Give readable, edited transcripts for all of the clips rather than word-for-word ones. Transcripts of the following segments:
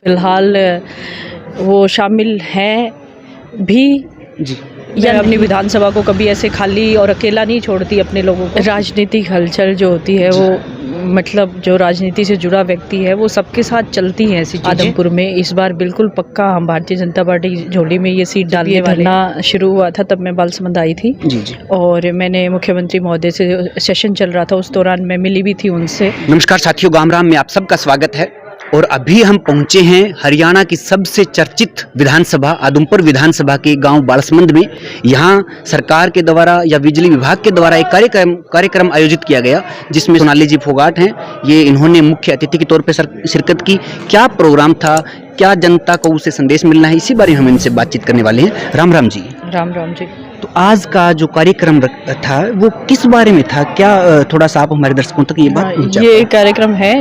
फिलहाल वो शामिल हैं भी जी। या अपनी विधानसभा को कभी ऐसे खाली और अकेला नहीं छोड़ती अपने लोगों को। राजनीतिक हलचल जो होती है वो मतलब जो राजनीति से जुड़ा व्यक्ति है वो सबके साथ चलती है ऐसी चीजें। आदमपुर में इस बार बिल्कुल पक्का हम भारतीय जनता पार्टी झोली में ये सीट डालने वाले। धरना शुरू हुआ था तब मैं बालसमंद आई थी जी। और मैंने मुख्यमंत्री महोदय से सेशन चल रहा था, उस दौरान मैं मिली भी थी उनसे। नमस्कार साथियों, गाम राम में आप सबका स्वागत है। और अभी हम पहुंचे हैं हरियाणा की सबसे चर्चित विधानसभा आदमपुर विधानसभा के गांव बालसमंद में। यहां सरकार के द्वारा या बिजली विभाग के द्वारा एक कार्यक्रम आयोजित किया गया जिसमें सोनाली जी फोगाट हैं। ये इन्होंने मुख्य अतिथि के तौर पर शिरकत की। क्या प्रोग्राम था, क्या जनता को उससे संदेश मिलना है, इसी बारे में हम इनसे बातचीत करने वाले हैं। राम राम जी। राम राम जी। तो आज का जो कार्यक्रम था वो किस बारे में था, क्या थोड़ा सा आप हमारे दर्शकों तक ये बात ये कार्यक्रम है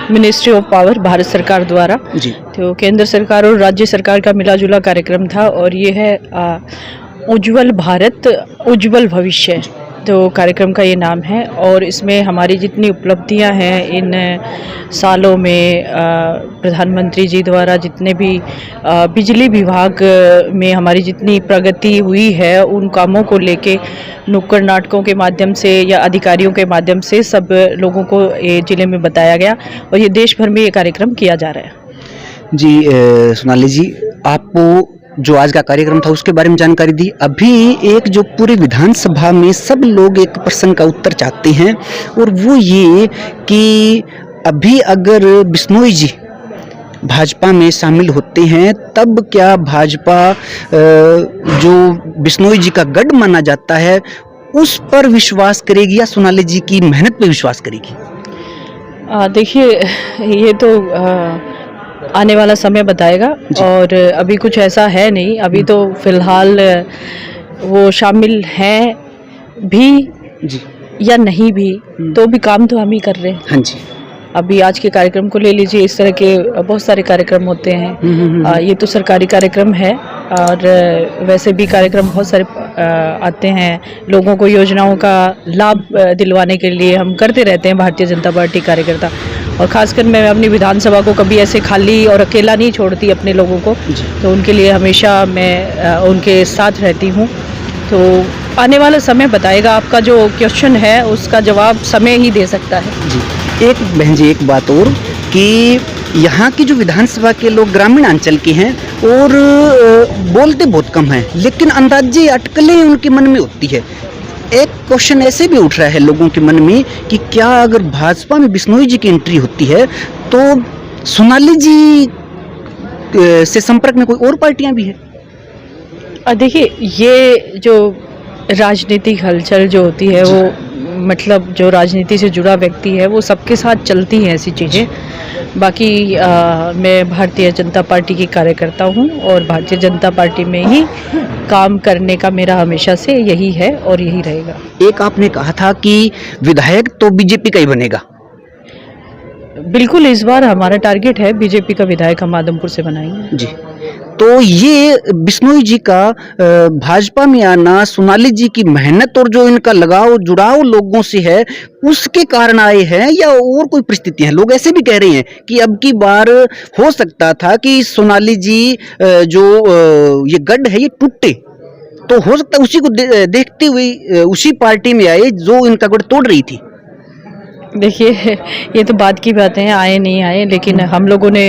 मिनिस्ट्री ऑफ पावर भारत सरकार द्वारा जी। तो केंद्र सरकार और राज्य सरकार का मिलाजुला कार्यक्रम था और ये है उज्जवल भारत उज्जवल भविष्य, तो कार्यक्रम का ये नाम है। और इसमें हमारी जितनी उपलब्धियां हैं इन सालों में प्रधानमंत्री जी द्वारा जितने भी बिजली विभाग में हमारी जितनी प्रगति हुई है उन कामों को लेके नुक्कड़ नाटकों के माध्यम से या अधिकारियों के माध्यम से सब लोगों को ये जिले में बताया गया और ये देश भर में ये कार्यक्रम किया जा रहा है। जी सोनाली जी, आपको जो आज का कार्यक्रम था उसके बारे में जानकारी दी। अभी एक जो पूरी विधानसभा में सब लोग एक प्रश्न का उत्तर चाहते हैं और वो ये कि अभी अगर बिश्नोई जी भाजपा में शामिल होते हैं तब क्या भाजपा जो बिश्नोई जी का गढ़ माना जाता है उस पर विश्वास करेगी या सोनाली जी की मेहनत पर विश्वास करेगी? देखिए ये तो आने वाला समय बताएगा और अभी कुछ ऐसा है नहीं। अभी तो फिलहाल वो शामिल हैं भी जी या नहीं भी, तो भी काम तो हम ही कर रहे हैं। हाँ जी। अभी आज के कार्यक्रम को ले लीजिए, इस तरह के बहुत सारे कार्यक्रम होते हैं। ये तो सरकारी कार्यक्रम है और वैसे भी कार्यक्रम बहुत सारे आते हैं। लोगों को योजनाओं का लाभ दिलवाने के लिए हम करते रहते हैं भारतीय जनता पार्टी कार्यकर्ता, और ख़ासकर मैं अपनी विधानसभा को कभी ऐसे खाली और अकेला नहीं छोड़ती अपने लोगों को, तो उनके लिए हमेशा मैं उनके साथ रहती हूँ। तो आने वाला समय बताएगा, आपका जो क्वेश्चन है उसका जवाब समय ही दे सकता है। जी। एक बहन जी, एक बात और कि यहाँ की जो विधानसभा के लोग ग्रामीण अंचल के हैं और बोलते बहुत कम हैं, लेकिन अंदाजे अटकलें उनके मन में होती है। एक क्वेश्चन ऐसे भी उठ रहा है लोगों के मन में कि क्या अगर भाजपा में बिश्नोई जी की एंट्री होती है तो सोनाली जी से संपर्क में कोई और पार्टियां भी है? देखिए ये जो राजनीतिक हलचल जो होती है वो मतलब जो राजनीति से जुड़ा व्यक्ति है वो सबके साथ चलती हैं ऐसी चीज़ें। बाकी मैं भारतीय जनता पार्टी की कार्यकर्ता हूँ और भारतीय जनता पार्टी में ही काम करने का मेरा हमेशा से यही है और यही रहेगा। एक आपने कहा था कि विधायक तो बीजेपी का ही बनेगा। बिल्कुल, इस बार हमारा टारगेट है बीजेपी का विधायक हम आदमपुर से बनाएंगे। जी। तो ये बिश्नोई जी का भाजपा में आना सोनाली जी की मेहनत और जो इनका लगाव जुड़ाव लोगों से है उसके कारण आए हैं या और कोई परिस्थिति है? लोग ऐसे भी कह रहे हैं कि अब की बार हो सकता था कि सोनाली जी जो ये गढ़ है ये टूटे, तो हो सकता है उसी को देखते हुए उसी पार्टी में आए जो इनका गढ़ तोड़ रही थी। देखिए ये तो बात की बातें हैं, आए नहीं आए, लेकिन हम लोगों ने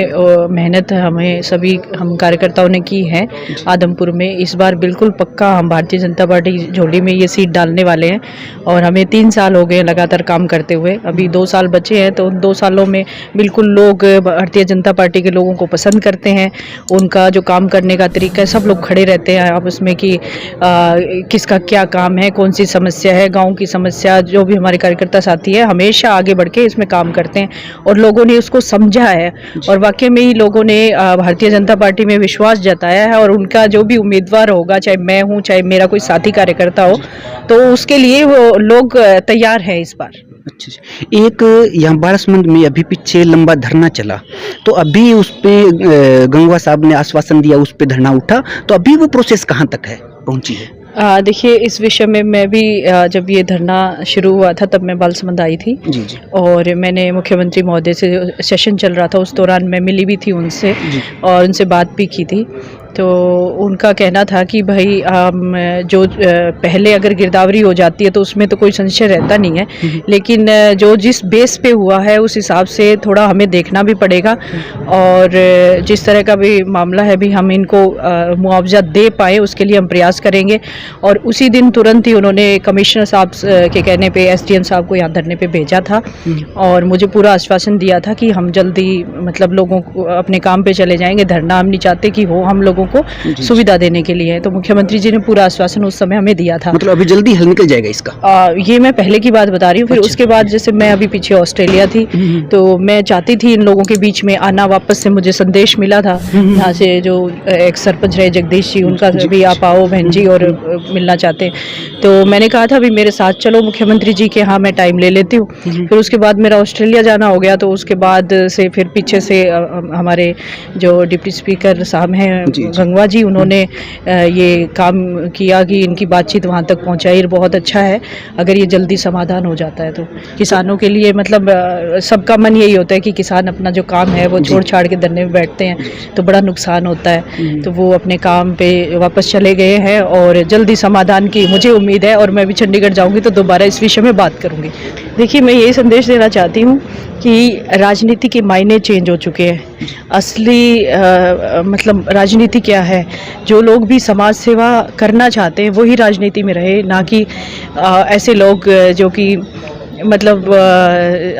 मेहनत हमें सभी हम कार्यकर्ताओं ने की है आदमपुर में। इस बार बिल्कुल पक्का हम भारतीय जनता पार्टी झोली में ये सीट डालने वाले हैं और हमें 3 साल हो गए लगातार काम करते हुए। अभी 2 साल बचे हैं, तो उन 2 सालों में बिल्कुल लोग भारतीय जनता पार्टी के लोगों को पसंद करते हैं। उनका जो काम करने का तरीका है, सब लोग खड़े रहते हैं आपस में कि किसका क्या काम है, कौन सी समस्या है, गाँव की समस्या, जो भी हमारे कार्यकर्ता साथी है हमेशा आगे बढ़ के इसमें काम करते हैं और लोगों ने उसको समझा है और वाकई में ही लोगों ने भारतीय जनता पार्टी में विश्वास जताया है और उनका जो भी उम्मीदवार होगा, चाहे मैं हूं चाहे मेरा कोई साथी कार्यकर्ता हो, तो उसके लिए वो लोग तैयार हैं इस बार। अच्छा, एक यहाँ बालसमंद में अभी पीछे लंबा धरना चला, तो अभी उस पे गंगवा साहब ने आश्वासन दिया, उस पे धरना उठा, तो अभी वो प्रोसेस कहाँ तक है पहुंची है? देखिए, इस विषय में मैं भी जब ये धरना शुरू हुआ था तब मैं बालसमंद आई थी जी जी और मैंने मुख्यमंत्री महोदय से सेशन चल रहा था, उस दौरान मैं मिली भी थी उनसे जी और उनसे बात भी की थी। तो उनका कहना था कि भाई जो पहले अगर गिरदावरी हो जाती है तो उसमें तो कोई संशय रहता नहीं है, लेकिन जो जिस बेस पे हुआ है उस हिसाब से थोड़ा हमें देखना भी पड़ेगा और जिस तरह का भी मामला है भी हम इनको मुआवजा दे पाए उसके लिए हम प्रयास करेंगे। और उसी दिन तुरंत ही उन्होंने कमिश्नर साहब के कहने पे एसडीएम साहब को यहाँ धरने पे भेजा था और मुझे पूरा आश्वासन दिया था कि हम जल्दी मतलब लोगों को अपने काम पे चले जाएंगे। धरना हम नहीं चाहते कि हो, हम लोगों को सुविधा देने के लिए है। तो मुख्यमंत्री जी ने पूरा आश्वासन उस समय हमें दिया था। मतलब अभी जल्दी हल निकल जाएगा इसका? ये मैं पहले की बात बता रही हूँ। फिर उसके बाद जैसे मैं अभी पीछे ऑस्ट्रेलिया थी तो मैं चाहती थी इन लोगों के बीच में आना, वापस से मुझे संदेश मिला था यहाँ से जो एक सरपंच रहे जगदीश जी, उनका भी आप आओ बहन जी और मिलना चाहते। तो मैंने कहा था भी मेरे साथ चलो मुख्यमंत्री जी के, हाँ मैं टाइम ले लेती हूँ। फिर उसके बाद मेरा ऑस्ट्रेलिया जाना हो गया तो उसके बाद से फिर पीछे से हमारे जो डिप्टी स्पीकर साहब हैं गंगवा जी, उन्होंने ये काम किया कि इनकी बातचीत वहाँ तक पहुँचाई। बहुत अच्छा है अगर ये जल्दी समाधान हो जाता है तो किसानों के लिए, मतलब सबका मन यही होता है कि किसान अपना जो काम है वो छोड़ छाड़ के धरने में बैठते हैं तो बड़ा नुकसान होता है। तो वो अपने काम पे वापस चले गए हैं और जल्दी समाधान की मुझे उम्मीद है और मैं भी चंडीगढ़ जाऊंगी तो दोबारा इस विषय में बात करूंगी। देखिए, मैं यही संदेश देना चाहती हूँ कि राजनीति के मायने चेंज हो चुके हैं। असली मतलब राजनीति क्या है, जो लोग भी समाज सेवा करना चाहते हैं वही राजनीति में रहे, ना कि ऐसे लोग जो कि मतलब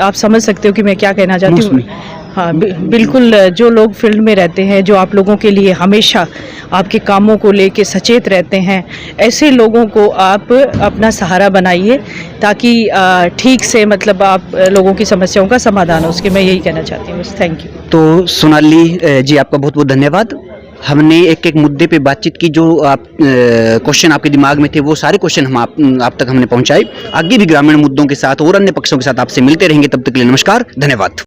आप समझ सकते हो कि मैं क्या कहना चाहती हूँ। हाँ, बिल्कुल, जो लोग फील्ड में रहते हैं, जो आप लोगों के लिए हमेशा आपके कामों को लेके सचेत रहते हैं, ऐसे लोगों को आप अपना सहारा बनाइए ताकि ठीक से मतलब आप लोगों की समस्याओं का समाधान हो उसके। मैं यही कहना चाहती हूँ बस। Thank you. तो सोनाली जी, आपका बहुत बहुत धन्यवाद। हमने एक एक मुद्दे पे बातचीत की, जो आप क्वेश्चन आपके दिमाग में थे वो सारे क्वेश्चन हम आप तक हमने पहुंचाए। आगे भी ग्रामीण मुद्दों के साथ और अन्य पक्षों के साथ आपसे मिलते रहेंगे। तब तक के लिए नमस्कार, धन्यवाद।